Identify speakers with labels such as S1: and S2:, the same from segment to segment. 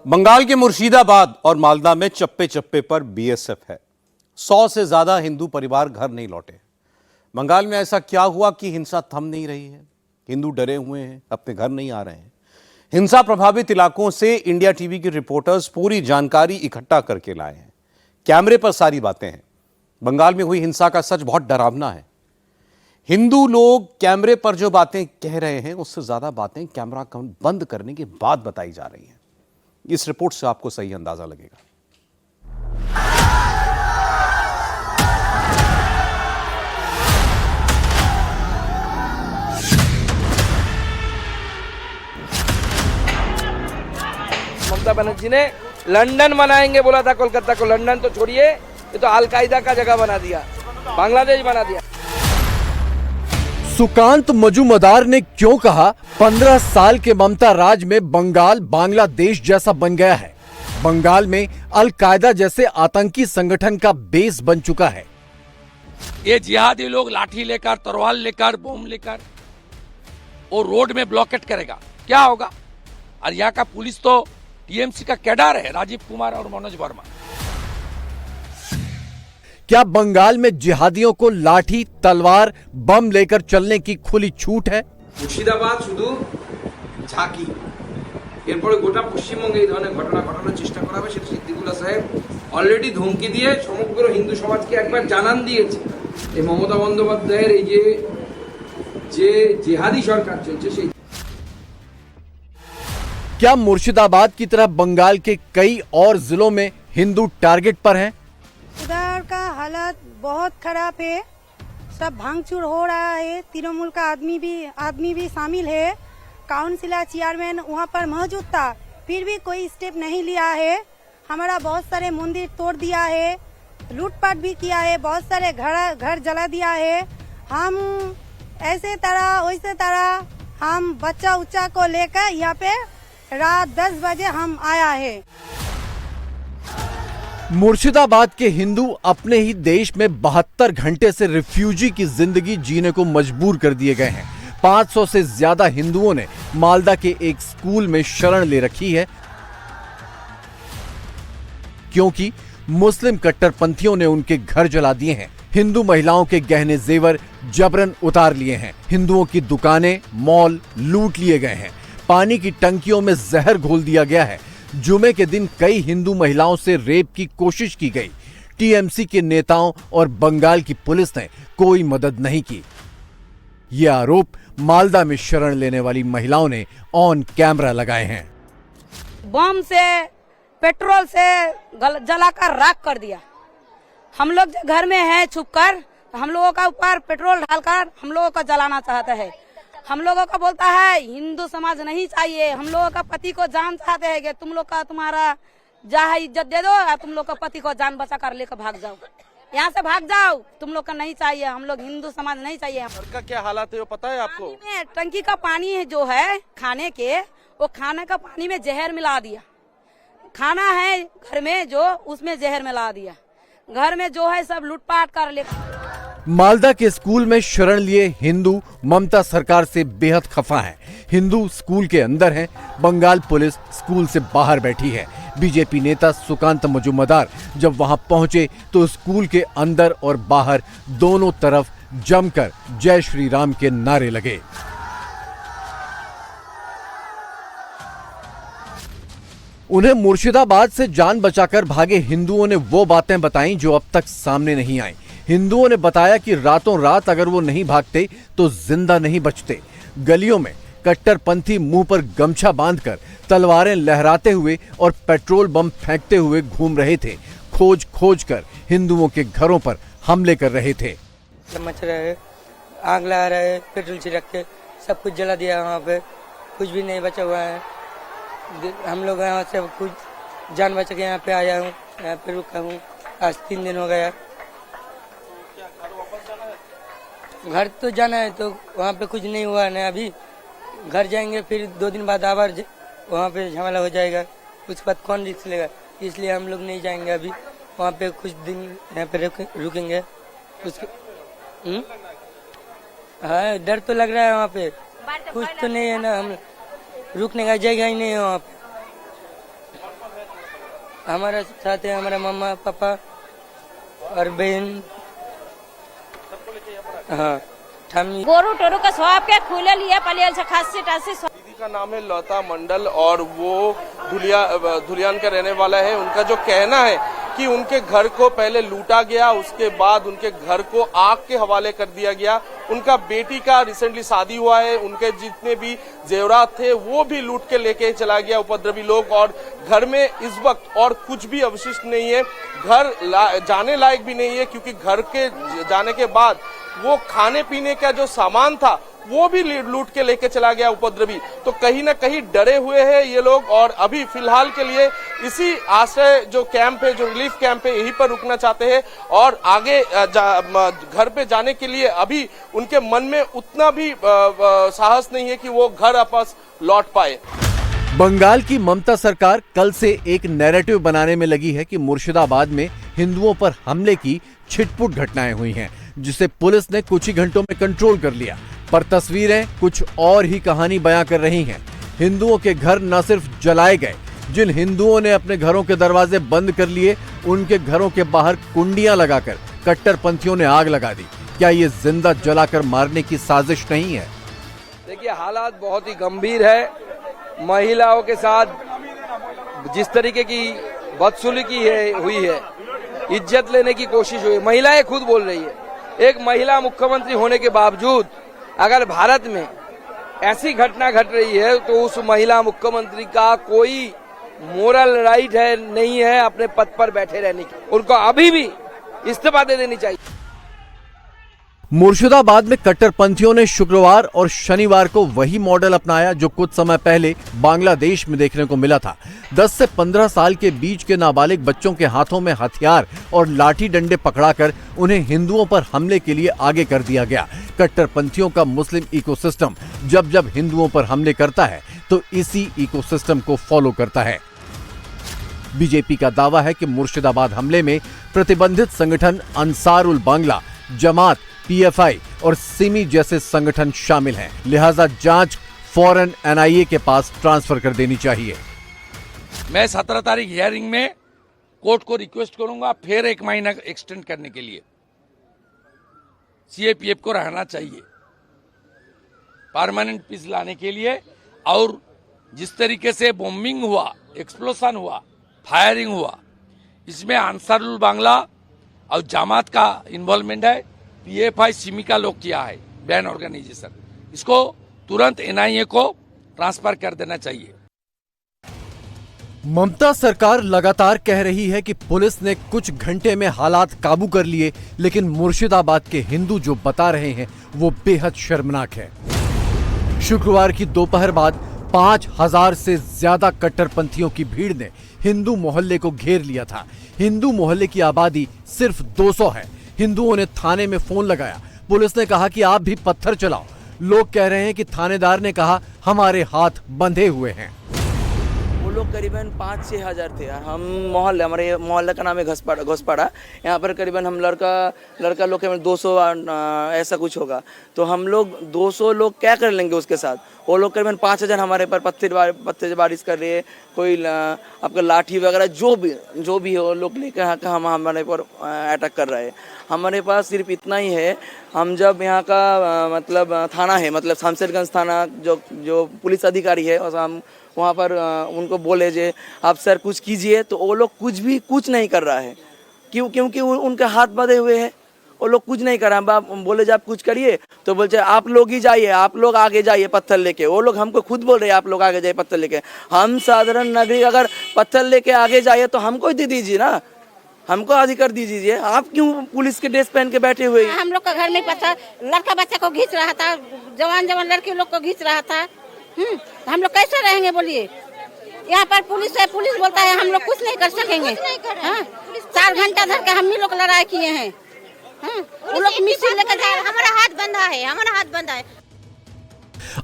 S1: बंगाल के मुर्शिदाबाद और मालदा में चप्पे चप्पे पर बीएसएफ है। 100 से ज्यादा हिंदू परिवार घर नहीं लौटे। बंगाल में ऐसा क्या हुआ कि हिंसा थम नहीं रही है? हिंदू डरे हुए हैं, अपने घर नहीं आ रहे हैं। हिंसा प्रभावित इलाकों से इंडिया टीवी के रिपोर्टर्स पूरी जानकारी इकट्ठा करके लाए हैं। कैमरे पर सारी बातें हैं। बंगाल में हुई हिंसा का सच बहुत डरावना है। हिंदू लोग कैमरे पर जो बातें कह रहे हैं उससे ज्यादा बातें कैमरा बंद करने के बाद बताई जा रही हैं। इस रिपोर्ट से आपको सही अंदाजा लगेगा।
S2: ममता बनर्जी ने लंदन बनाएंगे बोला था, कोलकाता को। लंदन तो छोड़िए, ये तो अलकायदा का जगह बना दिया, बांग्लादेश बना दिया।
S3: सुकांत मजूमदार ने क्यों कहा 15 साल के ममता राज में बंगाल बांग्लादेश जैसा बन गया है? बंगाल में अलकायदा जैसे आतंकी संगठन का बेस बन चुका है।
S4: ये जिहादी लोग लाठी लेकर, तलवार लेकर, बम लेकर और रोड में ब्लॉकेट करेगा, क्या होगा? और यहाँ का पुलिस तो टीएमसी का कैडर है, राजीव कुमार और मनोज वर्मा।
S3: क्या बंगाल में जिहादियों को लाठी, तलवार, बम लेकर चलने की खुली छूट है?
S2: মুর্শিদাবাদ শুধু ঝাঁকি, এরপরে গোটা পশ্চিমবঙ্গে এই ধরনের ঘটনা ঘটানোর চেষ্টা করা হবে। সেটা সিদ্দিকুল্লাহ সাহেব অলরেডি ধমকি দিয়ে সমগ্র হিন্দু সমাজকে একবার জানান দিয়েছে। এই মমতা বন্দ্যোপাধ্যায়ের এই যে জিহাদি সরকার চলছে সেই।
S3: क्या मुर्शिदाबाद की तरह बंगाल के कई और जिलों में हिंदू टारगेट पर हैं?
S5: उधर का हालत बहुत खराब है, सब भांगचूर हो रहा है। तृणमूल का आदमी भी शामिल है। काउंसिलर चेयरमैन वहाँ पर मौजूद था, फिर भी कोई स्टेप नहीं लिया है। हमारा बहुत सारे मंदिर तोड़ दिया है, लूटपाट भी किया है, बहुत सारे घर जला दिया है। हम ऐसे तरह वैसे तरह हम बच्चा उच्चा को लेकर यहाँ पे रात 10 बजे हम आया है।
S3: मुर्शिदाबाद के हिंदू अपने ही देश में 72 घंटे से रिफ्यूजी की जिंदगी जीने को मजबूर कर दिए गए हैं। 500 से ज्यादा हिंदुओं ने मालदा के एक स्कूल में शरण ले रखी है, क्योंकि मुस्लिम कट्टरपंथियों ने उनके घर जला दिए हैं। हिंदू महिलाओं के गहने जेवर जबरन उतार लिए हैं। हिंदुओं की दुकानें, मॉल लूट लिए गए हैं। पानी की टंकियों में जहर घोल दिया गया है। जुमे के दिन कई हिंदू महिलाओं से रेप की कोशिश की गई। टीएमसी के नेताओं और बंगाल की पुलिस ने कोई मदद नहीं की। ये आरोप मालदा में शरण लेने वाली महिलाओं ने ऑन कैमरा लगाए हैं।
S5: बम से, पेट्रोल से जलाकर राख कर दिया। हम लोग जो घर में है छुपकर, हम लोगों का ऊपर पेट्रोल डालकर हम लोगों को जलाना चाहता है। हम लोगों का बोलता है हिंदू समाज नहीं चाहिए। हम लोगों का पति को जान चाहते हैं कि तुम लोग का तुम्हारा जहाँ इज्जत दे दो, या तुम लोग का पति को जान बचा कर लेकर भाग जाओ, यहाँ से भाग जाओ। तुम लोग का नहीं चाहिए, हम लोग हिंदू समाज नहीं चाहिए।
S2: का क्या हालत है वो पता है आपको?
S5: में टंकी का पानी है जो है खाने के, वो खाने का पानी में जहर मिला दिया। खाना है घर में जो, उसमें जहर मिला दिया। घर में जो है सब लूटपाट कर ले।
S3: मालदा के स्कूल में शरण लिए हिंदू ममता सरकार से बेहद खफा हैं। हिंदू स्कूल के अंदर हैं, बंगाल पुलिस स्कूल से बाहर बैठी है। बीजेपी नेता सुकांत मजूमदार जब वहां पहुंचे तो स्कूल के अंदर और बाहर दोनों तरफ जमकर जय श्री राम के नारे लगे। उन्हें मुर्शिदाबाद से जान बचाकर भागे हिंदुओं ने वो बातें बताईं जो अब तक सामने नहीं आई। हिंदुओं ने बताया कि रातों रात अगर वो नहीं भागते तो जिंदा नहीं बचते। गलियों में कट्टरपंथी मुंह पर गमछा बांधकर, तलवारें लहराते हुए और पेट्रोल बम फेंकते हुए घूम रहे थे। खोज खोज कर हिंदुओं के घरों पर हमले कर रहे थे।
S6: मच रहा है, आग लगा रहा है, पेट्रोल छिड़क के सब कुछ जला दिया। वहाँ पे कुछ भी नहीं बचा हुआ है। हम लोग यहाँ से कुछ जान बचा के यहाँ पे आया हूँ, यहाँ पे रुका हूँ। आज 3 दिन हो गया। घर तो जाना है तो वहाँ पे कुछ नहीं हुआ ना। अभी घर जाएंगे, फिर 2 दिन बाद आवर वहाँ पे झमेला हो जाएगा। उसके बाद कौन रिस्क लेगा? इसलिए हम लोग नहीं जाएंगे अभी। वहाँ पे कुछ दिन यहाँ पे रुकेंगे। उसके हाँ, डर तो लग रहा है। वहाँ पे कुछ तो नहीं है ना, हम रुकने का जगह ही नहीं है वहाँ पे। हमारे साथ है हमारा मम्मा पापा और बहन। हाँ ठम्मी
S7: गोरू टोरू का स्वाब के खुले लिया पलियल से खासी टासी।
S8: दीदी का नाम है लता मंडल और वो धुलियान का रहने वाला है। उनका जो कहना है कि उनके घर को पहले लूटा गया, उसके बाद उनके घर को आग के हवाले कर दिया गया। उनका बेटी का रिसेंटली शादी हुआ है, उनके जितने भी जेवरात थे वो भी लूट के लेके चला गया उपद्रवी लोग। और घर में इस वक्त और कुछ भी अवशिष्ट नहीं है, घर जाने लायक भी नहीं है, क्योंकि घर के जाने के बाद वो खाने पीने का जो सामान था वो भी लूट के लेके चला गया उपद्रवी। तो कहीं ना कहीं डरे हुए हैं ये लोग और अभी फिलहाल के लिए इसी आश्रय जो कैंप है, जो रिलीफ कैंप है, यहीं पर रुकना चाहते हैं। और आगे घर पे जाने के लिए अभी उनके मन में उतना भी साहस नहीं है कि वो घर वापस लौट पाए।
S3: बंगाल की ममता सरकार कल से एक नैरेटिव बनाने में लगी है कि मुर्शिदाबाद में हिंदुओं पर हमले की छिटपुट घटनाएं हुई हैं, जिसे पुलिस ने कुछ ही घंटों में कंट्रोल कर लिया। पर तस्वीरें कुछ और ही कहानी बयां कर रही हैं। हिंदुओं के घर न सिर्फ जलाए गए, जिन हिंदुओं ने अपने घरों के दरवाजे बंद कर लिए, उनके घरों के बाहर कुंडियां लगाकर कट्टरपंथियों ने आग लगा दी। क्या ये जिंदा जलाकर मारने की साजिश नहीं है?
S2: देखिए, हालात बहुत ही गंभीर है। महिलाओं के साथ जिस तरीके की बदसलूकी हुई है, इज्जत लेने की कोशिश हुई, महिलाएं खुद बोल रही है। एक महिला मुख्यमंत्री होने के बावजूद अगर भारत में ऐसी घटना घट रही है तो उस महिला मुख्यमंत्री का कोई मोरल राइट नहीं है अपने पद पर बैठे रहने की। उनको अभी भी इस्तीफा दे देनी चाहिए।
S3: मुर्शिदाबाद में कट्टरपंथियों ने शुक्रवार और शनिवार को वही मॉडल अपनाया जो कुछ समय पहले बांग्लादेश में देखने को मिला था। 10 से 15 साल के बीच के नाबालिग बच्चों के हाथों में हथियार और लाठी डंडे पकड़ाकर उन्हें हिंदुओं पर हमले के लिए आगे कर दिया गया। कट्टरपंथियों का मुस्लिम इकोसिस्टम जब हिंदुओं पर हमले करता है तो इसी इकोसिस्टम को फॉलो करता है। बीजेपी का दावा है कि मुर्शिदाबाद हमले में प्रतिबंधित संगठन अंसारुल बांग्ला, जमात, पीएफआई और सिमी जैसे संगठन शामिल हैं, लिहाजा जांच फौरन एनआईए के पास ट्रांसफर कर देनी चाहिए।
S4: मैं 17 तारीख हियरिंग में कोर्ट को रिक्वेस्ट करूंगा फिर 1 महीना एक्सटेंड करने के लिए। सीएपीएफ को रहना चाहिए परमानेंट पीस लाने के लिए। और जिस तरीके से बॉम्बिंग हुआ, एक्सप्लोजन हुआ, फायरिंग हुआ, इसमें अंसारुल बांग्ला और जमात का इन्वॉल्वमेंट है, पीएफआई सिमी का लोग किया है, बैन ऑर्गेनाइजेशन। इसको तुरंत एनआईए को ट्रांसफर कर देना चाहिए।
S3: ममता सरकार लगातार कह रही है कि पुलिस ने कुछ घंटे में हालात काबू कर लिए, लेकिन मुर्शिदाबाद के हिंदू जो बता रहे हैं वो बेहद शर्मनाक है। शुक्रवार की दोपहर बाद 5000 से ज्यादा कट्टरपंथियों की भीड़ ने हिंदू मोहल्ले को घेर लिया था। हिंदू मोहल्ले की आबादी सिर्फ 200 है। हिंदुओं ने थाने में फोन लगाया। पुलिस ने कहा कि आप भी पत्थर चलाओ। लोग कह रहे हैं कि थानेदार ने कहा हमारे हाथ बंधे हुए हैं।
S9: वो लोग करीबन 5 से 1000 थे। हम मोहल्ले, हमारे मोहल्ले का नाम है घोसपाड़ा। यहाँ पर करीबन हम लड़का लोग के 200 ऐसा कुछ होगा। तो हम लोग 200 लोग क्या कर लेंगे उसके साथ। वो लोग करीबन 5000 हमारे पर पत्थर बारिश कर रहे हैं, कोई आपका लाठी वगैरह जो भी है वो लोग लेकर हम हमारे पर अटैक कर रहे हैं। हमारे पास सिर्फ इतना ही है। हम जब यहाँ का मतलब थाना है, मतलब शमशेरगंज थाना जो पुलिस अधिकारी है, और हम वहाँ पर उनको बोले जे आप सर कुछ कीजिए, तो वो लोग कुछ नहीं कर रहा है। क्योंकि उनके हाथ बंधे हुए हैं, वो लोग कुछ नहीं कर रहा है। बोले जब आप कुछ करिए तो बोलते आप लोग ही जाइए, आप लोग आगे जाइए पत्थर लेके। वो लोग हमको खुद बोल रहे हैं आप लोग आगे जाइए पत्थर लेके। हम साधारण नागरिक अगर पत्थर लेके आगे जाइए तो हमको दे दीजिए ना, हमको अधिकार दीजिए। आप क्यों पुलिस के ड्रेस पहन के बैठे हुए हैं?
S7: हम लोग का घर में पत्थर लड़का बच्चा को घींच रहा था, जवान लड़के लोग को घींच रहा था। हम लोग कैसे रहेंगे बोलिए? यहाँ पर पुलिस है, पुलिस बोलता है हम लोग कुछ नहीं कर सकेंगे। 4 घंटा धर के हम ही लोग लड़ाई किए हैं। वो लोग मिसिल लेकर जा रहे हैं, हमारा हाथ बंधा है।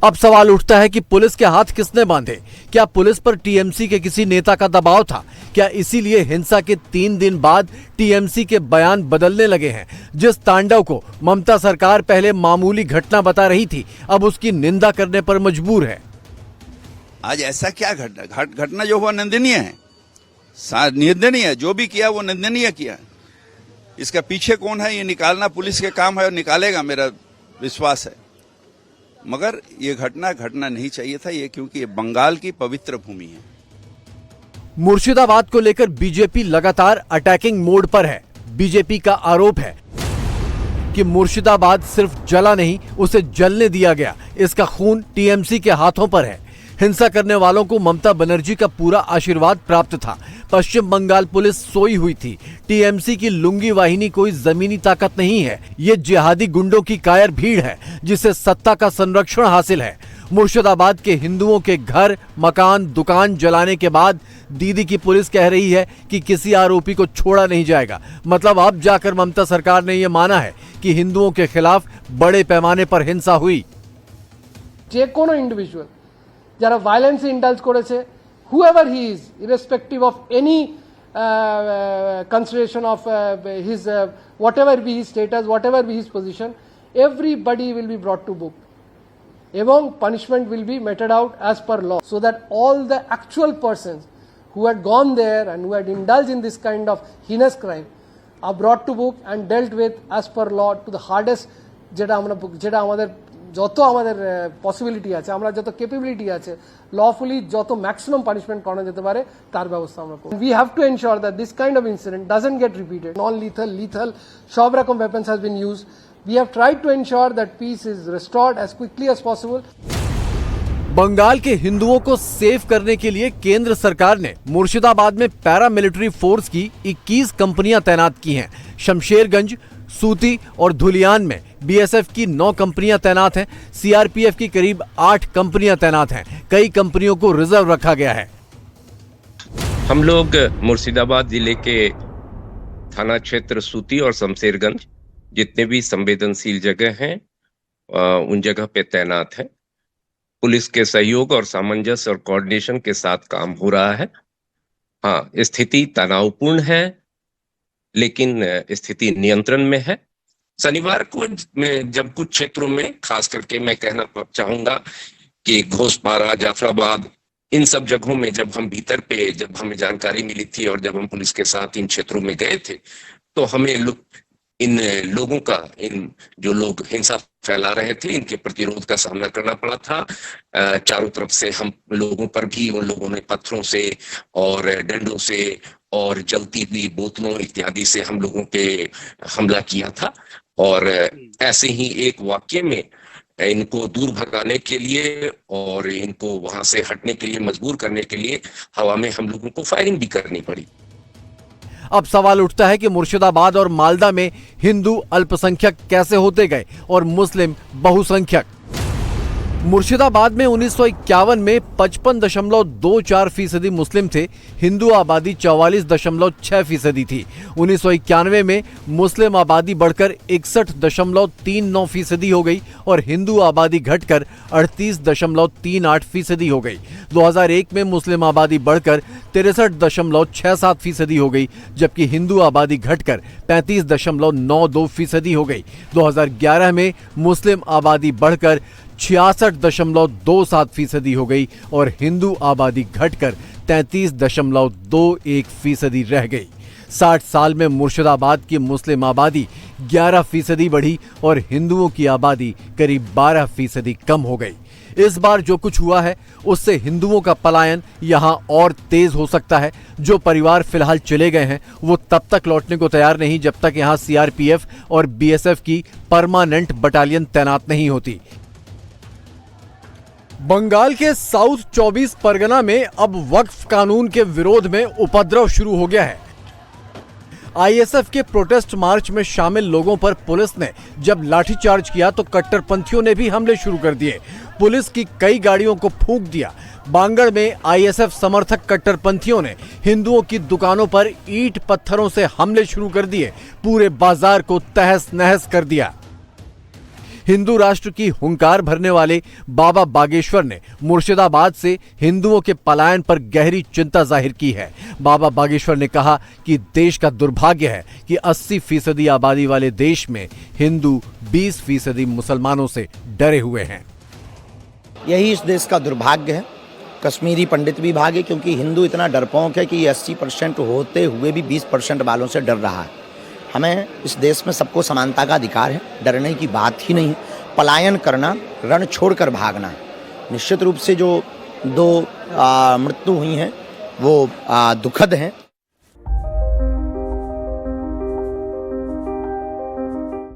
S3: अब सवाल उठता है कि पुलिस के हाथ किसने बांधे? क्या पुलिस पर टीएमसी के किसी नेता का दबाव था? क्या इसीलिए हिंसा के 3 दिन बाद टीएमसी के बयान बदलने लगे हैं? जिस तांडव को ममता सरकार पहले मामूली घटना बता रही थी, अब उसकी निंदा करने पर मजबूर है।
S10: आज ऐसा क्या घटना जो हुआ निंदनीय है। निंदनीय, जो भी किया वो निंदनीय किया। इसका पीछे कौन है ये निकालना पुलिस के काम है और निकालेगा, मेरा विश्वास है। मगर ये घटना नहीं चाहिए था ये, क्योंकि ये बंगाल की पवित्र भूमि है।
S3: मुर्शिदाबाद को लेकर बीजेपी लगातार अटैकिंग मोड पर है। बीजेपी का आरोप है कि मुर्शिदाबाद सिर्फ जला नहीं, उसे जलने दिया गया। इसका खून टीएमसी के हाथों पर है। हिंसा करने वालों को ममता बनर्जी का पूरा आशीर्वाद प्राप्त था। पश्चिम बंगाल पुलिस सोई हुई थी। टीएमसी की लुंगी वाहिनी कोई जमीनी ताकत नहीं है, ये जिहादी गुंडों की कायर भीड़ है जिसे सत्ता का संरक्षण हासिल है। मुर्शिदाबाद के हिंदुओं के घर, मकान, दुकान जलाने के बाद दीदी की पुलिस कह रही है कि किसी आरोपी को छोड़ा नहीं जाएगा। मतलब अब जाकर ममता सरकार ने यह माना है कि हिंदुओं के खिलाफ बड़े पैमाने पर हिंसा हुई।
S11: যে কোনো ইন্ডিভিজুয়াল যারা ভায়োলেন্সে ইন্ডালজ করেছে, whoever he is, irrespective of any consideration of his whatever be his status, whatever be his position, everybody will be brought to book এবং punishment will be meted out as per law, so that all the actual persons who had gone there and who had indulged in this kind of heinous crime are brought to book and dealt with as per law to the hardest, যেটা আমাদের যত আমাদের possibility আছে, আমরা যত capability আছে, lawfully যত maximum punishment করা যেতে পারে তার ব্যবস্থা আমরা করব। We have to ensure that this kind of incident doesn't get repeated. Non lethal, lethal সব রকম weapons has been used. We have tried to ensure that peace is restored as quickly as possible.
S3: Bengal के हिंदुओं को save करने के लिए केंद्र सरकार ने मुर्शिदाबाद में पैरामिलिट्री फोर्स की 21 कंपनियां तैनात की हैं। शमशेरगंज, सूती और धुलियान में बीएसएफ की 9 कंपनियां तैनात हैं। सीआरपीएफ की करीब 8 कंपनियां तैनात हैं। कई कंपनियों को रिजर्व रखा गया है।
S12: हम लोग मुर्शिदाबाद जिले के थाना क्षेत्र सूती और शमशेरगंज जितने भी संवेदनशील जगह हैं उन जगह पे तैनात हैं। पुलिस के सहयोग और सामंजस्य और कोऑर्डिनेशन के साथ काम हो रहा है। हाँ, स्थिति तनावपूर्ण है लेकिन स्थिति नियंत्रण में है। शनिवार को जब कुछ क्षेत्रों में, खास करके मैं कहना चाहूंगा कि घोषपारा, जाफराबाद, इन सब जगहों में जब हम भीतर पे, जब हमें जानकारी मिली थी और जब हम पुलिस के साथ इन क्षेत्रों में गए थे, तो हमें इन लोगों का, इन जो लोग हिंसा फैला रहे थे, इनके प्रतिरोध का सामना करना पड़ा था। चारों तरफ से हम लोगों पर भी उन लोगों ने पत्थरों से और डंडों से और जलती हुई बोतलों इत्यादि से हम लोगों पे हमला किया था। और ऐसे ही एक वाक्य में इनको दूर भगाने के लिए और इनको वहां से हटने के लिए मजबूर करने के लिए हवा में हम लोगों को फायरिंग भी करनी पड़ी।
S3: अब सवाल उठता है कि मुर्शिदाबाद और मालदा में हिंदू अल्पसंख्यक कैसे होते गए और मुस्लिम बहुसंख्यक। मुर्शिदाबाद में 1951 में 55.24% मुस्लिम थे। हिंदू आबादी 44.6% थी। 1991 में मुस्लिम आबादी बढ़कर 61.39% हो गई और हिंदू आबादी घटकर 38.38% हो गई। 2001 में मुस्लिम आबादी बढ़कर 63.67% हो गई, जबकि हिंदू आबादी घटकर 35.92% हो गई। 2011 में मुस्लिम आबादी बढ़कर 66.27% हो गई और हिंदू आबादी घटकर 33.21% रह गई। 60 साल में मुर्शिदाबाद की मुस्लिम आबादी 11% बढ़ी और हिंदुओं की आबादी करीब 12% कम हो गई। इस बार जो कुछ हुआ है उससे हिंदुओं का पलायन यहां और तेज हो सकता है। जो परिवार फिलहाल चले गए हैं वो तब तक लौटने को तैयार नहीं जब तक यहां सीआरपीएफ और बीएसएफ की परमानेंट बटालियन तैनात नहीं होती। बंगाल के साउथ 24 परगना में अब वक्फ कानून के विरोध में उपद्रव शुरू हो गया है। आईएसएफ के प्रोटेस्ट मार्च में शामिल लोगों पर पुलिस ने जब लाठीचार्ज किया तो कट्टरपंथियों ने भी हमले शुरू कर दिए। पुलिस की कई गाड़ियों को फूंक दिया। बांगड़ में आईएसएफ समर्थक कट्टरपंथियों ने हिंदुओं की दुकानों पर ईंट पत्थरों से हमले शुरू कर दिए। पूरे बाजार को तहस नहस कर दिया। हिंदू राष्ट्र की हुंकार भरने वाले बाबा बागेश्वर ने मुर्शिदाबाद से हिंदुओं के पलायन पर गहरी चिंता जाहिर की है। बाबा बागेश्वर ने कहा कि देश का दुर्भाग्य है कि 80% आबादी वाले देश में हिंदू 20% मुसलमानों से डरे हुए हैं।
S13: यही इस देश का दुर्भाग्य है कश्मीरी पंडित भी भागे, क्योंकि हिंदू इतना डरपोक है कि 80% होते हुए भी 20% वालों से डर रहा है। हमें इस देश में सबको समानता का अधिकार है, डरने की बात ही नहीं है। पलायन करना, रण छोड़कर भागना, निश्चित रूप से जो 2 मृत्यु हुई हैं वो दुखद हैं।